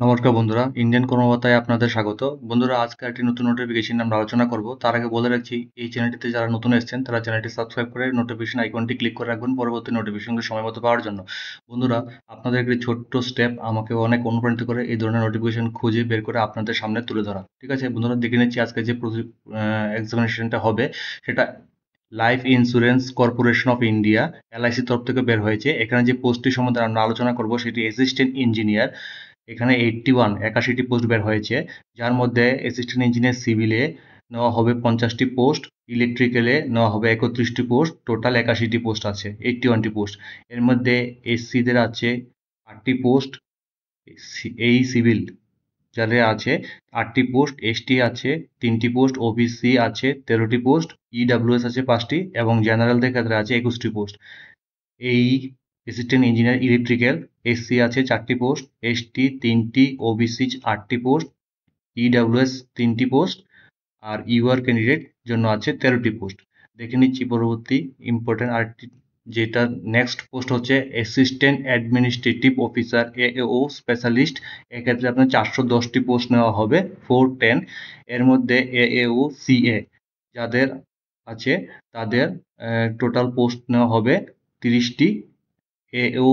নমস্কার বন্ধুরা, ইন্ডিয়ান কর্মবার্তায় আপনাদের স্বাগত। বন্ধুরা, আজকে একটি নতুন নোটিফিকেশন আমরা আলোচনা করব। তার আগে বলে রাখছি, এই চ্যানেলটিতে যারা নতুন এসেছেন তারা চ্যানেলটি সাবস্ক্রাইব করে নোটিফিকেশন আইকনটি ক্লিক করে রাখবেন পরবর্তী নোটিফিকেশনগুলো সময় মতো পাওয়ার জন্য। বন্ধুরা, আপনাদের একটি ছোট্ট স্টেপ আমাকে অনেক অনুপ্রাণিত করে এই ধরনের নোটিফিকেশন খুঁজে বের করে আপনাদের সামনে তুলে ধরা। ঠিক আছে বন্ধুরা, দেখে নিচ্ছি আজকে যে এক্সামিনেশনটা হবে সেটা life insurance corporation of India LIC তরফ থেকে বের হয়েছে। এখানে যে পোস্টটি সম্বন্ধে আমরা আলোচনা করব সেটি অ্যাসিস্ট্যান্ট ইঞ্জিনিয়ার। এখানে 81টি পোস্ট বের হয়েছে, যার মধ্যে অ্যাসিস্ট্যান্ট ইঞ্জিনিয়ার সিভিলে নেওয়া হবে 50টি পোস্ট, ইলেকট্রিক্যালে নেওয়া হবে 31টি পোস্ট, টোটাল 81টি পোস্ট আছে, 81টি পোস্ট। এর মধ্যে এসসিদের আছে 8টি পোস্ট, এই সিভিল যাদের আছে 8টি পোস্ট, এসটি আছে 3টি পোস্ট, ওবিসি আছে 13টি পোস্ট, ইডাব্লিউএস আছে 5টি এবং জেনারেলদের ক্ষেত্রে আছে 21টি পোস্ট। এই অ্যাসিস্ট্যান্ট ইঞ্জিনিয়ার ইলেকট্রিক্যাল এসসি আছে 4টি পোস্ট, এসটি 3টি, ওবিসি 8টি পোস্ট, ইডাব্লিউএস 3টি পোস্ট আর ইউআর ক্যান্ডিডেট জন্য আছে 13টি পোস্ট। দেখে নিচ্ছি পরবর্তী ইম্পর্টেন্ট আরেকটি, যেটা নেক্সট পোস্ট হচ্ছে অ্যাসিস্ট্যান্ট অ্যাডমিনিস্ট্রেটিভ অফিসার এএও স্পেশালিস্ট। এক্ষেত্রে আপনার 410টি পোস্ট নেওয়া হবে 410। এর মধ্যে এএও সিএ যাদের আছে তাদের টোটাল পোস্ট নেওয়া হবে 30টি। এও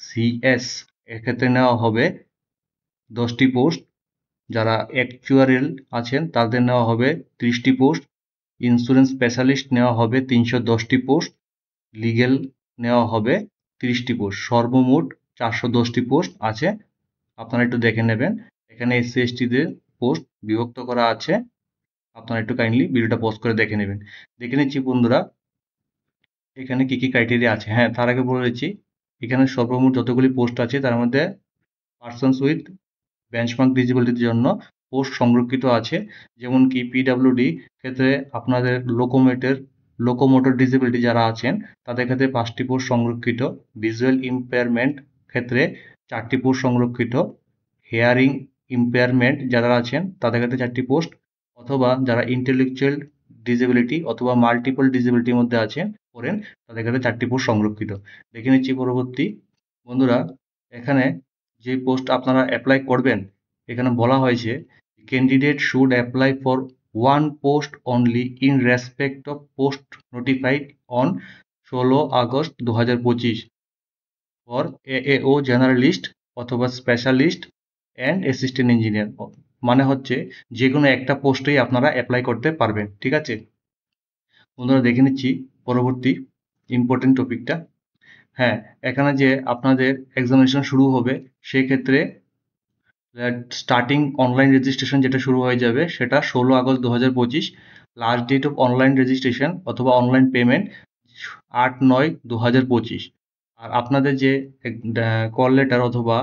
সিএস এক্ষেত্রে নেওয়া হবে 10টি পোস্ট। যারা অ্যাকচুয়ারিয়াল আছেন তাদের নেওয়া হবে 30টি পোস্ট। ইন্স্যুরেন্স স্পেশালিস্ট নেওয়া হবে 310টি পোস্ট। লিগ্যাল নেওয়া হবে 30টি পোস্ট। সর্বমোট 410টি পোস্ট আছে, আপনারা একটু দেখে নেবেন। এখানে এসসি এসটিদের পোস্ট বিভক্ত করা আছে, আপনারা একটু কাইন্ডলি ভিডিওটা পজ করে দেখে নেবেন। দেখে নিচ্ছি বন্ধুরা এখানে কি কি ক্রাইটেরিয়া আছে। হ্যাঁ, তার আগে বলে দিচ্ছি এখানে সর্বমোট যতগুলি পোস্ট আছে তার মধ্যে পার্সনস উইথ বেঞ্চমার্ক ডিসেবিলিটির জন্য পোস্ট সংরক্ষিত আছে। যেমন কি পিডাব্লিউডি ক্ষেত্রে আপনাদের লোকোমোটর ডিসেবিলিটি যারা আছেন তাদের ক্ষেত্রে 5টি পোস্ট সংরক্ষিত। ভিজুয়াল ইম্পেয়ারমেন্ট ক্ষেত্রে 4টি পোস্ট সংরক্ষিত। হেয়ারিং ইম্পেয়ারমেন্ট যারা আছেন তাদের ক্ষেত্রে 4টি পোস্ট, অথবা যারা ইন্টেলেকচুয়াল ডিসেবিলিটি অথবা মাল্টিপল ডিসেবিলিটির মধ্যে আছেন করেন তাদের ক্ষেত্রে 4টি পোস্ট সংরক্ষিত। দেখে নিচ্ছি পরবর্তী। বন্ধুরা, এখানে যে পোস্ট আপনারা অ্যাপ্লাই করবেন এখানে বলা হয়েছে candidate should apply for one post only in respect of post notified on 16 August 2025 for AAO generalist অথবা স্পেশালিস্ট অ্যান্ড অ্যাসিস্ট্যান্ট ইঞ্জিনিয়ার। মানে হচ্ছে যে কোনো একটা পোস্টেই আপনারা অ্যাপ্লাই করতে পারবেন। ঠিক আছে বন্ধুরা, দেখে নিচ্ছি পরবর্তী ইম্পর্টেন্ট টপিকটা। হ্যাঁ, এখানে যে আপনাদের এক্সামিনেশন শুরু হবে সেক্ষেত্রে স্টার্টিং অনলাইন রেজিস্ট্রেশন যেটা শুরু হয়ে যাবে সেটা 16 August 2025। Last date of online registration অথবা অনলাইন পেমেন্ট 8/9/2025। আর আপনাদের যে কল লেটার অথবা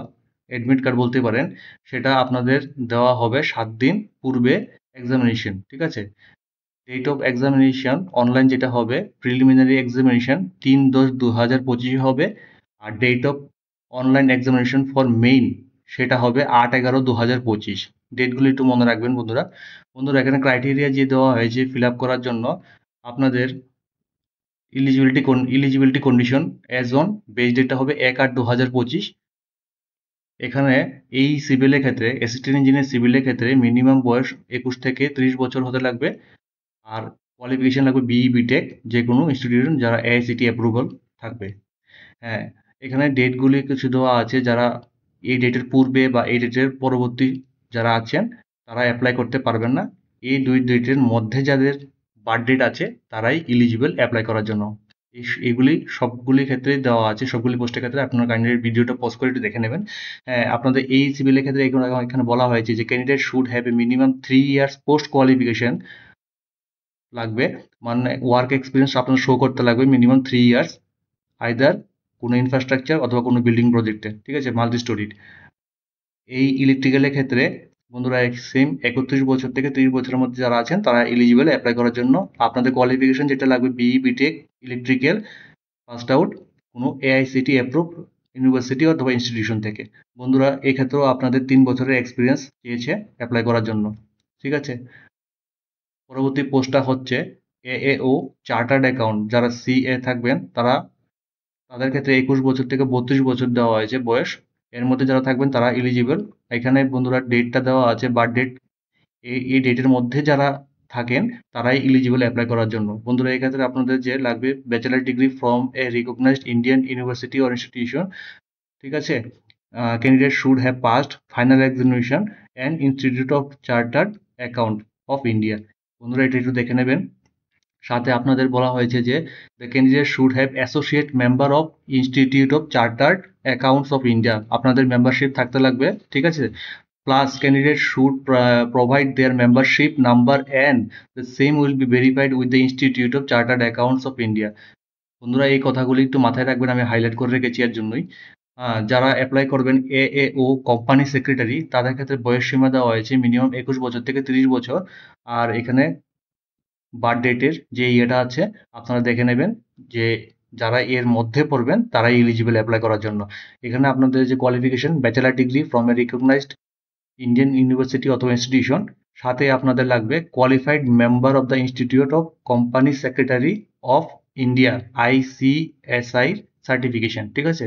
অ্যাডমিট কার্ড বলতে পারেন সেটা আপনাদের দেওয়া হবে 7 দিন পূর্বে এক্সামিনেশন। ঠিক আছে, ডেট অফ এক্সামিনেশন অনলাইন যেটা হবে প্রিলিমিনারি এক্সামিনেশন 3/10/2025 হবে। আর date of online examination for main সেটা হবে 8/11/2025। ডেটগুলো একটু মনে রাখবেন বন্ধুরা। বন্ধুরা, এখানে ক্রাইটেরিয়া যে দেওয়া হয়েছে ফিল আপ করার জন্য আপনাদের eligibility condition as on base ডেটটা হবে 1/8/2025। এখানে এই সিভিলের ক্ষেত্রে অ্যাসিস্ট্যান্ট ইঞ্জিনিয়ার সিভিলের ক্ষেত্রে মিনিমাম বয়স 21 থেকে 30 বছর হতে লাগবে। আর কোয়ালিফিকেশন লাগবে বিই বিটেক যে কোনো ইনস্টিটিউশন যারা এআইসিটি অ্যাপ্রুভাল থাকবে। হ্যাঁ, এখানে ডেটগুলি কিছু দেওয়া আছে, যারা এই ডেটের পূর্বে বা এই ডেটের পরবর্তী যারা আছেন তারা অ্যাপ্লাই করতে পারবেন না। এই দুই ডেটের মধ্যে যাদের বার্থ ডেট আছে তারাই ইলিজিবল অ্যাপ্লাই করার জন্য। এগুলি সবগুলি ক্ষেত্রেই দেওয়া আছে, সবগুলি পোস্টের ক্ষেত্রে আপনারা কাইন্ডলি ভিডিওটা পজ করে একটু দেখে নেবেন। হ্যাঁ, আপনাদের এই সিভিলের ক্ষেত্রে এখানে বলা হয়েছে যে candidate should have a minimum 3 years post qualification লাগবে। মানে ওয়ার্ক এক্সপিরিয়েন্স আপনার শো করতে লাগবে মিনিমাম 3 ইয়ার্স, আইদার কোনো ইনফ্রাস্ট্রাকচার অথবা কোনো বিল্ডিং প্রজেক্টে। ঠিক আছে, মাল্টি স্টোরিড। এই ইলেকট্রিক্যালের ক্ষেত্রে বন্ধুরা সেম 31 বছর থেকে 30 বছরের মধ্যে যারা আছেন তারা এলিজিবল অ্যাপ্লাই করার জন্য। আপনাদের কোয়ালিফিকেশন যেটা লাগবে BE BTech electrical passed out কোনো এআইসিটি অ্যাপ্রুভ ইউনিভার্সিটি অথবা ইনস্টিটিউশন থেকে। বন্ধুরা, এক্ষেত্রেও আপনাদের 3 বছরের এক্সপিরিয়েন্স চেয়েছে অ্যাপ্লাই করার জন্য। ঠিক আছে, পরবর্তী পোস্টটা হচ্ছে এএও চার্টার্ড অ্যাকাউন্ট। যারা সিএ থাকবেন তাদের ক্ষেত্রে 21 বছর থেকে 32 বছর দেওয়া হয়েছে বয়স। এর মধ্যে যারা থাকবেন তারা এলিজিবল। এখানে বন্ধুরা ডেটটা দেওয়া আছে, বার্থ ডেট। এই ডেটের মধ্যে যারা থাকেন তারাই এলিজিবল অ্যাপ্লাই করার জন্য। বন্ধুরা এক্ষেত্রে আপনাদের যে লাগবে bachelor degree from a recognised Indian university or institution, ঠিক আছে। Candidate should have passed final examination and institute of chartered account of India. বন্ধুরা এটা একটু দেখে নেবেন। সাথে আপনাদের বলা হয়েছে যে the candidate should have associate member of institute of chartered accounts of India, আপনাদের মেম্বারশিপ থাকতে লাগবে, ঠিক আছে। Plus, candidates should provide their membership number and the same will be verified with the Institute of Chartered Accounts of India. বন্ধুরা এই কথাগুলি একটু মাথায় রাখবেন, আমি হাইলাইট করে রেখেছি এর জন্যই। যারা অ্যাপ্লাই করবেন এএও কোম্পানি সেক্রেটারি, তাদের ক্ষেত্রে বয়স সীমা দেওয়া হয়েছে মিনিমাম 21 বছর থেকে 30 বছর। আর এখানে বার্থ ডেটের যে ইয়েটা আছে আপনারা দেখে নেবেন যে যারা এর মধ্যে পড়বেন তারাই এলিজিবল অ্যাপ্লাই করার জন্য। এখানে আপনাদের যে qualification bachelor degree from a recognised Indian university অথবা ইনস্টিটিউশন, সাথে আপনাদের লাগবে qualified member of the institute of company secretary of India ICSI certification, ঠিক আছে।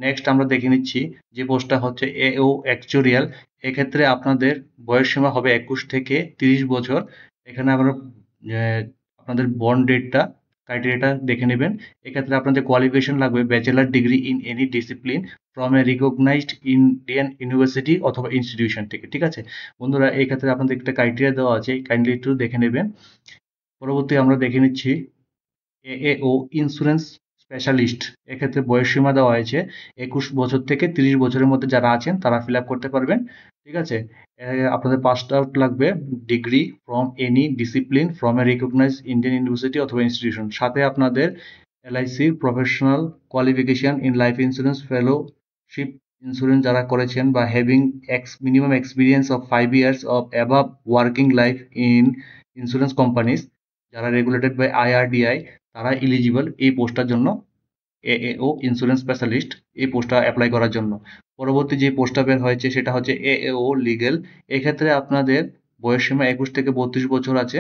নেক্সট আমরা দেখে নিচ্ছি যে পোস্টটা হচ্ছে এও অ্যাকচুরিয়াল। এক্ষেত্রে আপনাদের বয়স সীমা হবে 21 থেকে 30 বছর। এখানে আমরা আপনাদের বর্ন ডেটটা ক্রাইটেরিয়াটা দেখে নেবেন। এক্ষেত্রে আপনাদের কোয়ালিফিকেশন লাগবে bachelor degree in any discipline from a recognised Indian university অথবা ইনস্টিটিউশন থেকে, ঠিক আছে। বন্ধুরা এই ক্ষেত্রে আপনাদের একটা ক্রাইটেরিয়া দেওয়া আছে, কাইন্ডলি একটু দেখে নেবেন। পরবর্তী আমরা দেখে নিচ্ছি এএও ইন্স্যুরেন্স স্পেশালিস্ট। এক্ষেত্রে বয়সসীমা দেওয়া হয়েছে 21 বছর থেকে 30 বছরের মধ্যে যারা আছেন তারা ফিল আপ করতে পারবেন, ঠিক আছে। আপনাদের পাসড আউট লাগবে degree from any discipline from a recognize Indian university অথবা ইনস্টিটিউশন, সাথে আপনাদের এলআইসির professional qualification in life insurance fellowship insurance যারা করেছেন বা having minimum experience of 5 years of above working life in insurance companies যারা regulated by IRDI, তারা eligible এই পোস্টটার জন্য। এএও ইন্স্যুরেন্স স্পেশালিস্ট এই পোস্টটা অ্যাপ্লাই করার জন্য। পরবর্তী যে পোস্টটা বের হয়েছে সেটা হচ্ছে এএও লিগ্যাল। এক্ষেত্রে আপনাদের বয়সসীমা 21 থেকে 32 বছর আছে।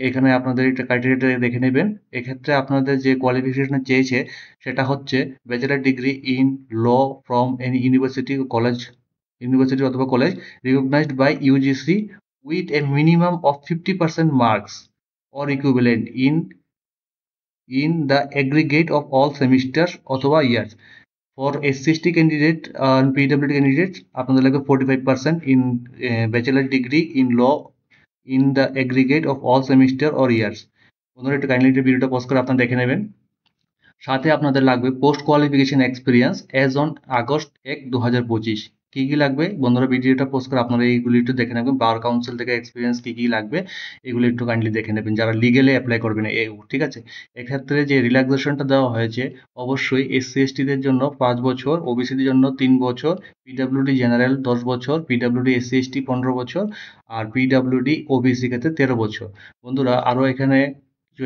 এখানে আপনাদের একটা ক্রাইটেরিয়াটা দেখে নেবেন। এক্ষেত্রে আপনাদের যে কোয়ালিফিকেশন চেয়েছে সেটা হচ্ছে bachelor degree in law from any university অথবা college recognised by UGC with a minimum of 50% marks or equivalent in the aggregate of all semesters অথবা years. For SC/ST candidate and PWD candidate আপনাদের লাগবে 45% in bachelor degree in law in the aggregate of all semester or years. বন্ধুরা একটু kindly ভিডিওটা pause করে আপনারা দেখে নেবেন। সাথে আপনাদের লাগবে post qualification experience as on August 1, 2025। কি কি লাগবে বন্ধুরা ভিডিওটা পোস্ট করে আপনারা এইগুলি একটু দেখে নেবেন। বার কাউন্সিল থেকে এক্সপিরিয়েন্স কি কি লাগবে এগুলো একটু কাইন্ডলি দেখে নেবেন যারা লিগেলে অ্যাপ্লাই করবেন এও, ঠিক আছে। এক্ষেত্রে যে রিল্যাক্সেশনটা দেওয়া হয়েছে অবশ্যই SC/ST-দের জন্য 5 বছর, ওবিসিদের জন্য 3 বছর, পিডব্লিউডি জেনারেল 10 বছর, পিডব্লিউডি SC/ST 15 বছর, আর পিডব্লিউডি ওবিসি ক্ষেত্রে 13 বছর। বন্ধুরা আরও এখানে কিছু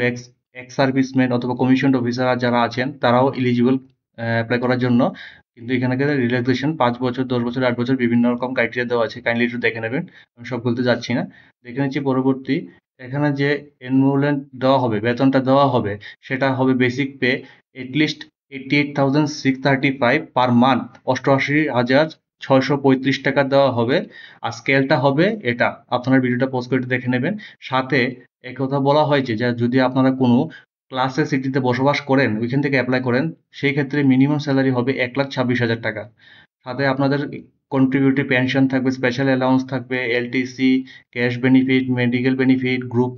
এক্স সার্ভিসম্যান অথবা কমিশন অফিসার যারা আছেন তারাও এলিজিবল অ্যাপ্লাই করার জন্য। কিন্তু এখানে রিল্যাক্সেশন 5 বছর, 10 বছর, 8 বছর বিভিন্ন রকম ক্রাইটেরিয়া দেওয়া আছে, কাইন্ডলি একটু দেখে নেবেন। আমি সব বলতে যাচ্ছি না, দেখে নিচ্ছি পরবর্তী। এখানে যে এনরোলমেন্ট দেওয়া হবে, বেতনটা দেওয়া হবে সেটা হবে basic pay at least 88,635 per month, 88,635 টাকা দেওয়া হবে। আর স্কেলটা হবে এটা, আপনারা ভিডিওটা পজ করে দেখে নেবেন। সাথে একথা বলা হয়েছে যে যদি আপনারা কোনো ক্লাসে সিটিতে বসবাস করেন ওইখান থেকে অ্যাপ্লাই করেন সেই ক্ষেত্রে মিনিমাম স্যালারি হবে 1,26,000 টাকা। সাথে আপনাদের কন্ট্রিবিউটিভ পেনশন থাকবে, স্পেশাল অ্যালাউন্স থাকবে, LTC, cash benefit, medical benefit, group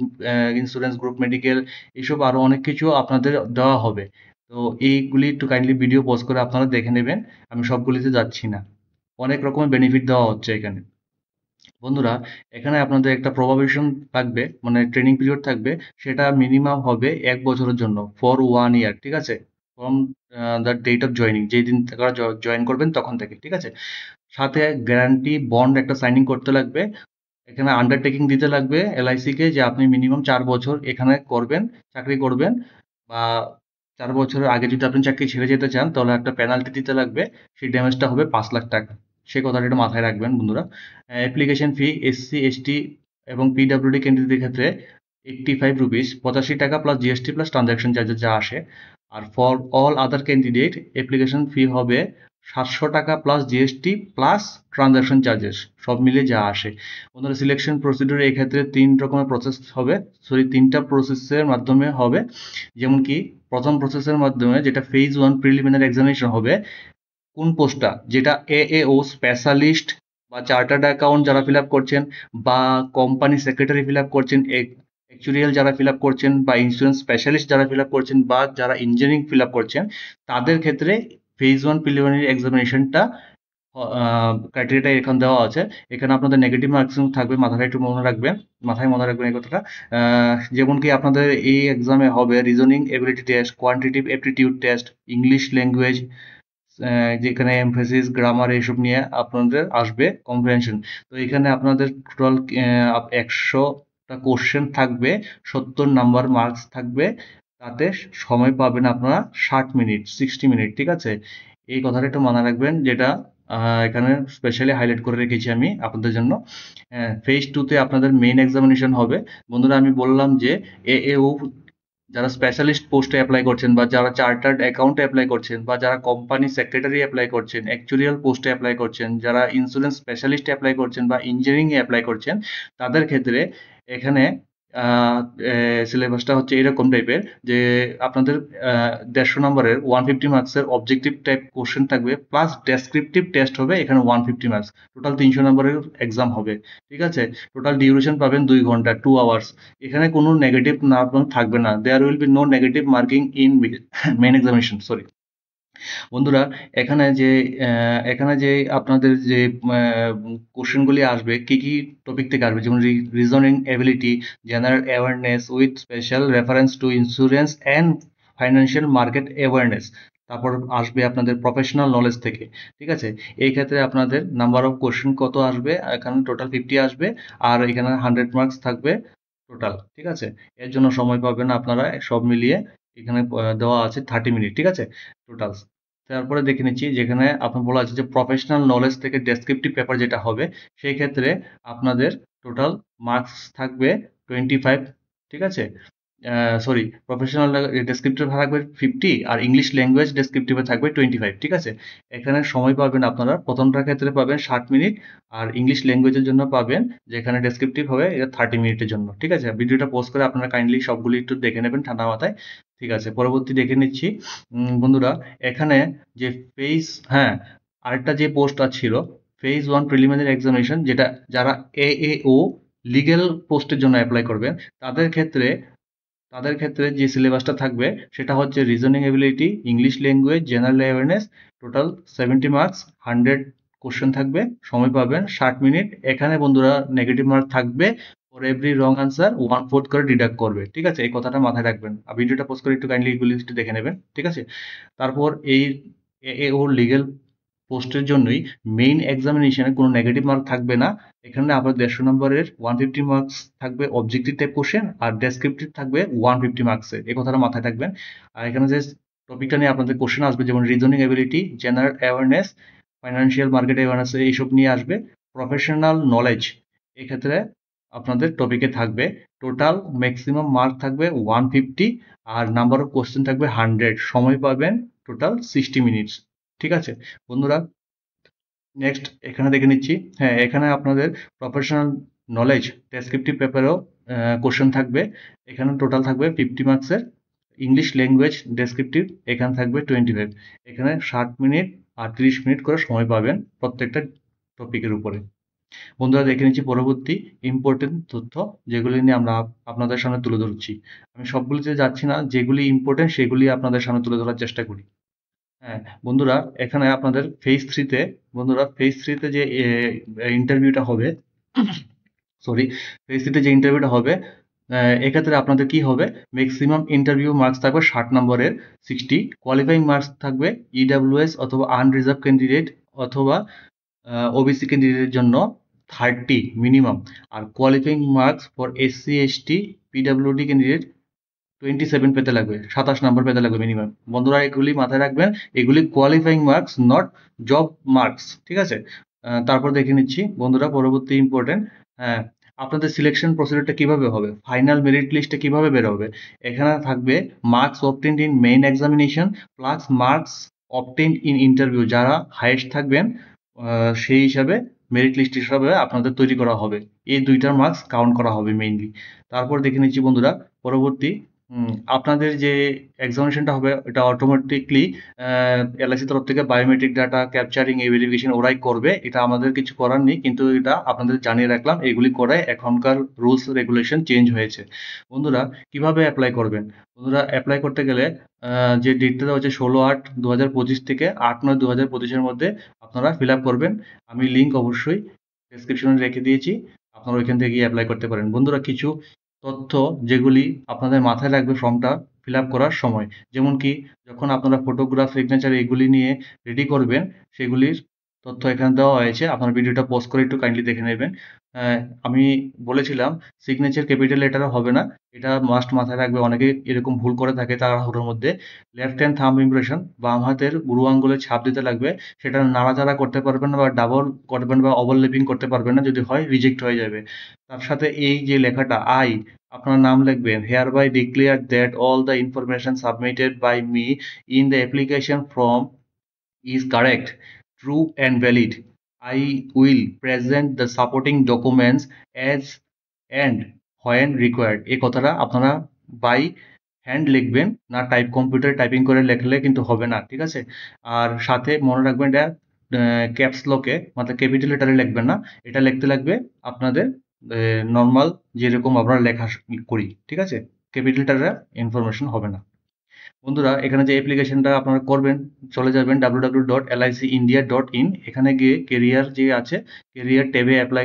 insurance, group medical, এইসব আরও অনেক কিছু আপনাদের দেওয়া হবে। তো এইগুলি একটু কাইন্ডলি ভিডিও পজ করে আপনারা দেখে নেবেন, আমি সবগুলিতে যাচ্ছি না। অনেক রকমের বেনিফিট দেওয়া হচ্ছে এখানে। বন্ধুরা এখানে আপনাদের একটা প্রবাবেশন থাকবে, মানে ট্রেনিং পিরিয়ড থাকবে, সেটা মিনিমাম হবে 1 বছরের জন্য, ফর 1 ইয়ার, ঠিক আছে। From the date of joining, যেই দিন তারা জয়েন করবেন তখন থেকে, ঠিক আছে। সাথে গ্যারান্টি বন্ড একটা সাইনিং করতে লাগবে। এখানে আন্ডারটেকিং দিতে লাগবে এলআইসিকে যে আপনি মিনিমাম 4 বছর এখানে করবেন, চাকরি করবেন, বা 4 বছরের আগে যদি আপনি চাকরি ছেড়ে যেতে চান তাহলে একটা পেনাল্টি দিতে লাগবে, সেই ড্যামেজটা হবে 5 লাখ টাকা। সেই কথাটা একটু মাথায় রাখবেন বন্ধুরা। অ্যাপ্লিকেশন ফি SC/ST এবং পিডব্লিউডি ক্যান্ডিডেটের ক্ষেত্রে 85 রুপিস, 85 টাকা plus GST plus transaction charges যা আসে। আর for all other candidate application fee হবে 700 টাকা plus GST plus transaction charges সব মিলে যা আসে। বন্ধুরা সিলেকশন প্রসিডিউরে এক্ষেত্রে 3 রকমের প্রসেস হবে, সরি 3টা প্রসেসের মাধ্যমে হবে। যেমন কি প্রথম প্রসেসের মাধ্যমে যেটা ফেজ 1 প্রিলিমিনারি এক্সামিনেশন হবে, কোন পোস্টটা যেটা এএও স্পেশালিস্ট বা চার্টার্ড অ্যাকাউন্ট যারা ফিল আপ করছেন বা কোম্পানি সেক্রেটারি ফিল আপ করছেন, অ্যাকচুয়ারিয়াল যারা ফিল আপ করছেন বা ইন্স্যুরেন্স স্পেশালিস্ট যারা ফিল আপ করছেন বা যারা ইঞ্জিনিয়ারিং ফিল আপ করছেন, তাদের ক্ষেত্রে ফেজ 1 প্রিলিমিনারি এক্সামিনেশনটা ক্রাইটেরিয়াটা এখানে দেওয়া আছে। এখানে আপনাদের নেগেটিভ মার্কস থাকবে, মাথায় মনে রাখবেন এই কথাটা। যেমন কি আপনাদের এই এক্সামে হবে reasoning ability test, quantitative aptitude test, English language, যেখানে এমফেসিস গ্রামার এইসব নিয়ে আপনাদের আসবে, কম্প্রিহেনশন। তো এখানে আপনাদের টোটাল 100টা কোশ্চেন থাকবে, 70 নাম্বার মার্কস থাকবে, তাতে সময় পাবেন আপনারা 60 মিনিট, 60 মিনিট, ঠিক আছে। এই কথাটা একটু মাথায় রাখবেন, যেটা এখানে স্পেশালি হাইলাইট করে রেখেছি আমি আপনাদের জন্য। ফেজ 2-তে আপনাদের মেইন এক্সামিনেশন হবে। বন্ধুরা আমি বললাম যে এএও যারা স্পেশালিস্ট পোস্টে অ্যাপ্লাই করছেন বা যারা চার্টার্ড অ্যাকাউন্টে অ্যাপ্লাই করছেন বা যারা কোম্পানি সেক্রেটারি অ্যাপ্লাই করছেন, অ্যাকচুয়ারিয়াল পোস্টে অ্যাপ্লাই করছেন, যারা ইন্স্যুরেন্স স্পেশালিস্টে অ্যাপ্লাই করছেন বা ইঞ্জিনিয়ারিংয়ে অ্যাপ্লাই করছেন, তাদের ক্ষেত্রে এখানে সিলেবাসটা হচ্ছে এরকম টাইপের যে আপনাদের 150 নম্বরের 150 মার্কসের অবজেক্টিভ টাইপ কোশ্চেন থাকবে, প্লাস ডেসক্রিপটিভ টেস্ট হবে এখানে 150 মার্কস, টোটাল 300 নম্বরের এক্সাম হবে, ঠিক আছে। টোটাল ডিউরেশন পাবেন 2 ঘন্টা, 2 আওয়ার্স। এখানে কোনো নেগেটিভ মার্কিং থাকবে না, there will be no negative marking in main examination, sorry. বন্ধুরা এখানে যে আপনাদের যে কোশ্চেনগুলি আসবে, কি টপিক থেকে আসবে, যেমন reasoning ability, general awareness with special reference to insurance and financial market awareness. তারপর আসবে আপনাদের প্রফেশনাল নলেজ থেকে, ঠিক আছে। এই ক্ষেত্রে আপনাদের নাম্বার অফ কোশ্চেন কত আসবে, এখানে টোটাল 50 আসবে, আর এখানে 100 মার্কস থাকবে টোটাল, ঠিক আছে। এর জন্য সময় পাবেন আপনারা সব মিলিয়ে, এখানে দেওয়া আছে 30 মিনিট, ঠিক আছে, টোটাল। তারপরে দেখে নিচ্ছি, যেখানে আপনার বলা আছে যে প্রফেশনাল নলেজ থেকে ডেসক্রিপটিভ পেপার যেটা হবে, সেই ক্ষেত্রে আপনাদের টোটাল মার্কস থাকবে 25, ঠিক আছে। সরি, প্রফেশনাল ডেসক্রিপটিভ থাকবে 50 আর ইংলিশ ল্যাঙ্গুয়েজ ডেসক্রিপটিভে থাকবে 25, ঠিক আছে। এখানে সময় পাবেন আপনারা প্রথমটার ক্ষেত্রে পাবেন 60 মিনিট, আর ইংলিশ ল্যাঙ্গুয়েজের জন্য পাবেন, যেখানে ডেসক্রিপটিভ হবে এটা 30 মিনিটের জন্য, ঠিক আছে। ভিডিওটা পোস্ট করে আপনারা কাইন্ডলি সবগুলি একটু দেখে নেবেন ঠান্ডা মাথায়, ঠিক আছে। পরবর্তী দেখে নিচ্ছি বন্ধুরা, এখানে যে ফেজ, হ্যাঁ, আরেকটা যে পোস্ট ছিল ফেজ 1 প্রিলিমিনারি এক্সামিনেশন, যেটা যারা এএও লিগ্যাল পোস্টের জন্য অ্যাপ্লাই করবেন, তাদের ক্ষেত্রে তাদের ক্ষেত্রে যে সিলেবাসটা থাকবে সেটা হচ্ছে reasoning ability, English language, general awareness, total 70 marks, 100 question থাকবে, সময় পাবেন 60 মিনিট। এখানে বন্ধুরা নেগেটিভ মার্ক থাকবে, ফর এভরি রং আনসার 1/4 করে ডিডাক্ট করবে, ঠিক আছে। এই কথাটা মাথায় রাখবেন, আর ভিডিওটা পোস্ট করে একটু কাইন্ডলি এগুলি একটু দেখে নেবেন, ঠিক আছে। তারপর এই এএও লিগ্যাল পোস্টের জন্যই মেইন এক্সামিনেশনে কোনো নেগেটিভ মার্ক থাকবে না। এখানে আপনার 150 নম্বরের 150 মার্কস থাকবে অবজেক্টিভ টাইপ কোশ্চেন, আর ডেসক্রিপটিভ থাকবে 150 মার্কসের, এই কথাটা মাথায় রাখবেন। আর এখানে যে টপিকটা নিয়ে আপনাদের কোশ্চেন আসবে, যেমন reasoning ability, general awareness, financial market awareness, এইসব নিয়ে আসবে। প্রফেশনাল নলেজ এক্ষেত্রে আপনাদের টপিকে থাকবে, টোটাল ম্যাক্সিমাম মার্ক থাকবে 150, আর নাম্বার অফ কোশ্চেন থাকবে 100, সময় পাবেন টোটাল 60 মিনিটস, ঠিক আছে বন্ধুরা। নেক্সট এখানে দেখে নিচ্ছি, হ্যাঁ, এখানে আপনাদের প্রফেশনাল নলেজ ডেসক্রিপটিভ পেপারেও কোশ্চেন থাকবে, এখানে টোটাল থাকবে 50 মার্কসের। ইংলিশ ল্যাঙ্গুয়েজ ডেসক্রিপটিভ এখানে থাকবে 25, এখানে 60 মিনিট আর 30 মিনিট করে সময় পাবেন প্রত্যেকটা টপিকের উপরে। বন্ধুরা দেখে নিচ্ছি পরবর্তী ইম্পর্টেন্ট তথ্য, যেগুলি নিয়ে আমরা আপনাদের সামনে তুলে ধরছি। আমি সবগুলিতে যাচ্ছি না, যেগুলি ইম্পর্টেন্ট সেগুলি আপনাদের সামনে তুলে ধরার চেষ্টা করি। হ্যাঁ বন্ধুরা, এখানে আপনাদের ফেজ 3-তে যে ইন্টারভিউটা হবে, সরি, ফেজ 3-তে যে ইন্টারভিউটা হবে, এক্ষেত্রে আপনাদের কি হবে, ম্যাক্সিমাম ইন্টারভিউ মার্কস থাকবে 60 নম্বরের 60, কোয়ালিফাইং মার্কস থাকবে ইডাব্লিউএস অথবা আনরিজার্ভ ক্যান্ডিডেট অথবা ওবিসি ক্যান্ডিডেটের জন্য 30 মিনিমাম, আর qualifying marks for SC ST PWD candidate 27 পেতে লাগবে, 27 নাম্বার পেতে লাগবে মিনিমাম। বন্ধুরা এগুলি মাথায় রাখবেন, এগুলি qualifying marks, not job marks, ঠিক আছে। তারপর দেখে নিচ্ছি বন্ধুরা পরবর্তী ইম্পর্টেন্ট, হ্যাঁ, আপনাদের সিলেকশন প্রসিডিউরটা কিভাবে হবে, ফাইনাল মেরিট লিস্টে কিভাবে বের হবে। এখানে থাকবে marks obtained in main examination plus marks obtain in interview, যারা হাইয়েস্ট থাকবেন সেই হিসাবে মেরিট লিস্ট হিসাবে আপনাদের তৈরি করা হবে। এই 2টার মার্কস কাউন্ট করা হবে মেইনলি। তারপর দেখে নিচ্ছি বন্ধুরা পরবর্তী আপনাদের যে এক্সামিনেশনটা হবে এটা অটোমেটিকলি এলআইসি তরফ থেকে বায়োমেট্রিক ডাটা ক্যাপচারিং এই ভেরিফিকেশন ওরাই করবে। এটা আমাদের কিছু করার নেই, কিন্তু এটা আপনাদের জানিয়ে রাখলাম। এগুলি করে এখনকার রুলস রেগুলেশন চেঞ্জ হয়েছে। বন্ধুরা কিভাবে অ্যাপ্লাই করবেন? বন্ধুরা অ্যাপ্লাই করতে গেলে যে ডেটটা দেওয়া হচ্ছে 16/8/2025 থেকে 8/9/2025-এর মধ্যে আপনারা ফিল আপ করবেন। আমি লিঙ্ক অবশ্যই ডেসক্রিপশনে রেখে দিয়েছি, আপনারা ওইখান থেকে গিয়ে অ্যাপ্লাই করতে পারেন। বন্ধুরা কিছু তথ্য যেগুলি আপনাদের মাথায় রাখবে ফর্মটা ফিল আপ করার সময়, যেমন কি যখন আপনারা ফটোগ্রাফ সিগনেচার এগুলি নিয়ে রেডি করবেন সেগুলির তথ্য এখানে দেওয়া হয়েছে। আপনার ভিডিওটা পজ করে একটু কাইন্ডলি দেখে নেবেন। আমি বলেছিলাম সিগনেচার ক্যাপিটাল লেটারে হবে না, এটা মাস্ট মাথায় রাখবে। অনেকে এরকম ভুল করে থাকে তাড়াহুড়োর মধ্যে। লেফট হ্যান্ড থাম্ব ইমপ্রেশন, বাম হাতের বুড়ো আঙ্গুলের ছাপ দিতে লাগবে। সেটা নাড়াচাড়া করতে পারবেন না বা ডাবল করবেন বা ওভারল্যাপিং করতে পারবেন না, যদি হয় রিজেক্ট হয়ে যাবে। তার সাথে এই যে লেখাটা আই, আপনার নাম লিখবেন hereby declare that all the information submitted by me in the application form is correct, true and valid. I will present the supporting documents as and when required. এই কথাটা আপনারা বাই হ্যান্ড লিখবেন না, কম্পিউটারে typing করে লিখলে কিন্তু হবে না, ঠিক আছে? আর সাথে মনে রাখবেন এটা ক্যাপস লকে মানে ক্যাপিটাল লেটারে লিখবেন না, এটা লিখতে লাগবে আপনাদের নর্মাল যেরকম আমরা লেখা করি, ঠিক আছে? ক্যাপিটাল লেটারে ইনফরমেশন হবে না। বন্ধুরা এখানে যে অ্যাপ্লিকেশনটা আপনারা করবেন, চলে যাবেন www.licindia.in। এখানে গিয়ে কেরিয়ার যে আছে, কেরিয়ার ট্যাবে অ্যাপ্লাই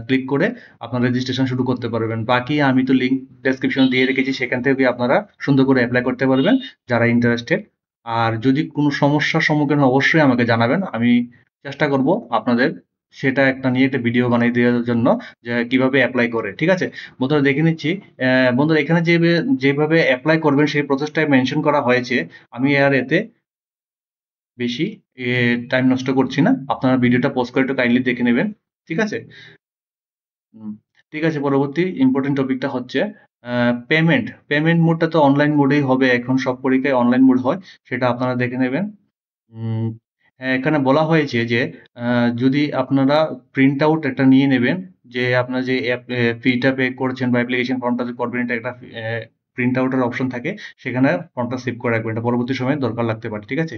ক্লিক করে আপনারা রেজিস্ট্রেশন শুরু করতে পারবেন। বাকি আমি তো লিঙ্ক ডেসক্রিপশন দিয়ে রেখেছি, সেখান থেকে আপনারা সুন্দর করে অ্যাপ্লাই করতে পারবেন যারা ইন্টারেস্টেড। আর যদি কোনো সমস্যার সম্মুখীন হন অবশ্যই আমাকে জানাবেন, আমি চেষ্টা করব আপনাদের সেটা একটা নিয়ে একটা ভিডিও বানিয়ে দেওয়ার জন্য, যে কিভাবে অ্যাপ্লাই করে, ঠিক আছে? বন্ধুরা দেখে নিচ্ছি। বন্ধুরা এখানে যেভাবে অ্যাপ্লাই করবেন সেই প্রসেসটাই মেনশন করা হয়েছে। আমি আর এতে বেশি টাইম নষ্ট করছি না, আপনারা ভিডিওটা পজ করে একটু কাইন্ডলি দেখে নেবেন, ঠিক আছে? ঠিক আছে, পরবর্তী ইম্পর্টেন্ট টপিকটা হচ্ছে পেমেন্ট মোডটা তো অনলাইন মোডেই হবে, এখন সব পরীক্ষায় অনলাইন মোড হয়, সেটা আপনারা দেখে নেবেন। হ্যাঁ, এখানে বলা হয়েছে যে যদি আপনারা প্রিন্ট আউট একটা নিয়ে নেবেন, যে আপনার যে ফিটা পে করছেন বা অ্যাপ্লিকেশন ফর্মটা যে করবেন, এটা একটা প্রিন্ট আউটের অপশন থাকে, সেখানে ফর্মটা সেভ করে রাখবেন, এটা পরবর্তী সময়ে দরকার লাগতে পারে, ঠিক আছে?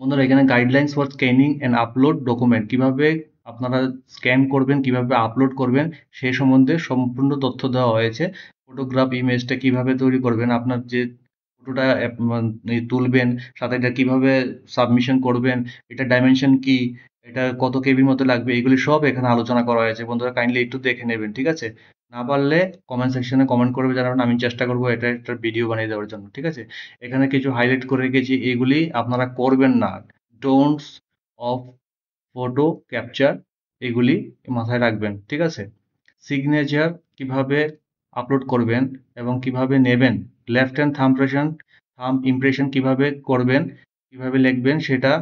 বন্ধুরা এখানে guidelines for scanning and upload document, কিভাবে আপনারা স্ক্যান করবেন, কিভাবে আপলোড করবেন সেই সম্বন্ধে সম্পূর্ণ তথ্য দেওয়া হয়েছে। ফটোগ্রাফ ইমেজটা কিভাবে তৈরি করবেন, আপনার যে ফটোটা তুলবেন, সাথে এটা কিভাবে সাবমিশন করবেন, এটা ডাইমেনশন কি, এটা কত কেবির মতো লাগবে, এগুলি সব এখানে আলোচনা করা হয়েছে। বন্ধুরা কাইন্ডলি একটু দেখে নেবেন, ঠিক আছে? না পারলে কমেন্ট সেকশনে কমেন্ট করবে জানাবেন, আমি চেষ্টা করবো এটা একটা ভিডিও বানিয়ে দেওয়ার জন্য, ঠিক আছে? এখানে কিছু হাইলাইট করে রেখেছি, এগুলি আপনারা করবেন না। ডোন্টস অফ ফটো ক্যাপচার, এগুলি মাথায় রাখবেন, ঠিক আছে? সিগনেচার কিভাবে আপলোড করবেন এবং কিভাবে নেবেন, লেফট হ্যান্ড থাম্ব ইমপ্রেশন কিভাবে করবেন, কিভাবে লিখবেন, সেটা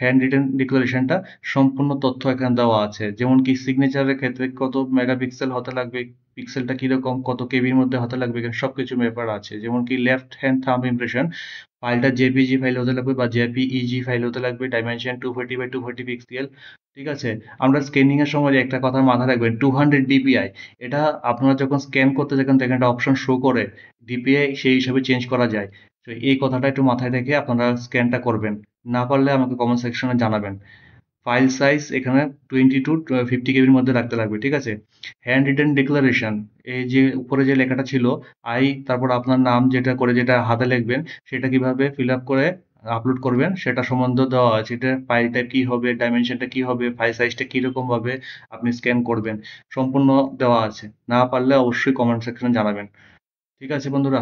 হ্যান্ড রিটেন ডিক্লারেশনটা সম্পূর্ণ তথ্য এখানে দেওয়া আছে। যেমন কি সিগনেচারের ক্ষেত্রে কত মেগাপিক্সেল হতে লাগবে, পিক্সেলটা কিরকম, কত কেবির মধ্যে হতে লাগবে, এখানে সবকিছু ব্যাপার আছে। যেমন কি লেফট হ্যান্ড থাম্ব ইমপ্রেশন ফাইলটা জেপিজি ফাইল হতে লাগবে বা জেপিইজি ফাইল হতে লাগবে, ডাইমেনশন 240 by 240 পিক্সেল, ঠিক আছে? আমরা স্ক্যানিং এর সময় একটা কথা মাথায় রাখবেন, 200 ডিপিআই, এটা আপনারা যখন স্ক্যান করতে যাবেন তখন একটা অপশন শো করে ডিপিআই সেই হিসাবে চেঞ্জ করা যায়। তো এই কথাটা একটু মাথায় রেখে আপনারা স্ক্যানটা করবেন। না পারলে আমাকে কমেন্ট সেকশনে জানাবেন। ফাইল সাইজ এখানে 20 to 50 কেবির মধ্যে রাখতে লাগবে, ঠিক আছে? হ্যান্ড রিটেন ডিক্লারেশন, এই যে উপরে যে লেখাটা ছিল আই, তারপর আপনার নাম যেটা করে যেটা হাতে লিখবেন, সেটা কিভাবে ফিল আপ করে আপলোড করবেন সেটা সম্বন্ধে দেওয়া আছে। এটা ফাইল টাইপ কি হবে, ডাইমেনশনটা কি হবে, ফাইল সাইজটা কিরকম ভাবে আপনি স্ক্যান করবেন, সম্পূর্ণ দেওয়া আছে। না পারলে অবশ্যই কমেন্ট সেকশনে জানাবেন, ঠিক আছে বন্ধুরা?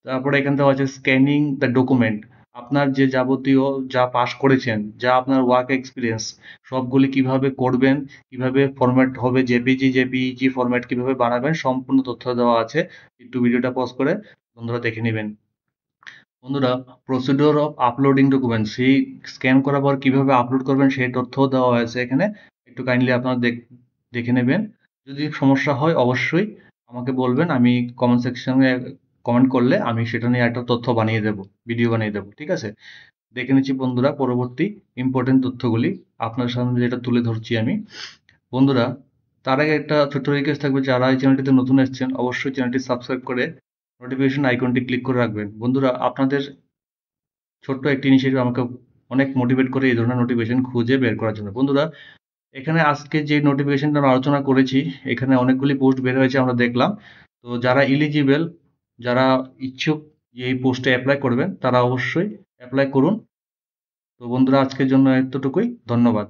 তারপরে এখান থেকে আছে স্ক্যানিং দ্য ডকুমেন্ট, আপনার যে যাবতীয় যা পাস করেছেন, যা আপনার ওয়ার্ক এক্সপিরিয়েন্স, সবগুলি কিভাবে করবেন, কিভাবে ফরম্যাট হবে, জেপিজি জেপিইজি ফরম্যাট কিভাবে বানাবেন, সম্পূর্ণ তথ্য দেওয়া আছে। একটু ভিডিওটা পজ করে বন্ধুরা দেখে নেবেন। বন্ধুরা প্রসিডিওর অফ আপলোডিং ডকুমেন্ট, সেই স্ক্যান করার পর কিভাবে আপলোড করবেন সেই তথ্যও দেওয়া হয়েছে এখানে, একটু কাইন্ডলি আপনারা দেখে নেবেন। যদি সমস্যা হয় অবশ্যই আমাকে বলবেন, আমি কমেন্ট সেকশনে কমেন্ট করলে আমি সেটা নিয়ে একটা তথ্য বানিয়ে দেবো, ভিডিও বানিয়ে দেবো, ঠিক আছে? দেখে নিচ্ছি বন্ধুরা পরবর্তী ইম্পর্টেন্ট তথ্যগুলি আপনার সামনে যেটা তুলে ধরছি আমি। বন্ধুরা, তার আগে একটা ছোট্ট রিকোয়েস্ট থাকবে, যারা এই চ্যানেলটিতে নতুন এসেছেন অবশ্যই চ্যানেলটি সাবস্ক্রাইব করে নোটিফিকেশন আইকনটি ক্লিক করে রাখবেন। বন্ধুরা, আপনাদের ছোট্ট একটি ইনিশিয়েটিভ আমাকে অনেক মোটিভেট করে এই ধরনের নোটিফিকেশন খুঁজে বের করার জন্য। বন্ধুরা, এখানে আজকে যে নোটিফিকেশনটা আমরা আলোচনা করেছি, এখানে অনেকগুলি পোস্ট বের হয়েছে আমরা দেখলাম। তো যারা ইলিজিবল, যারা ইচ্ছুক যে এই পোস্টে অ্যাপ্লাই করবেন, তারা অবশ্যই অ্যাপ্লাই করুন। তো বন্ধুরা, আজকের জন্য এতটুকুই। ধন্যবাদ।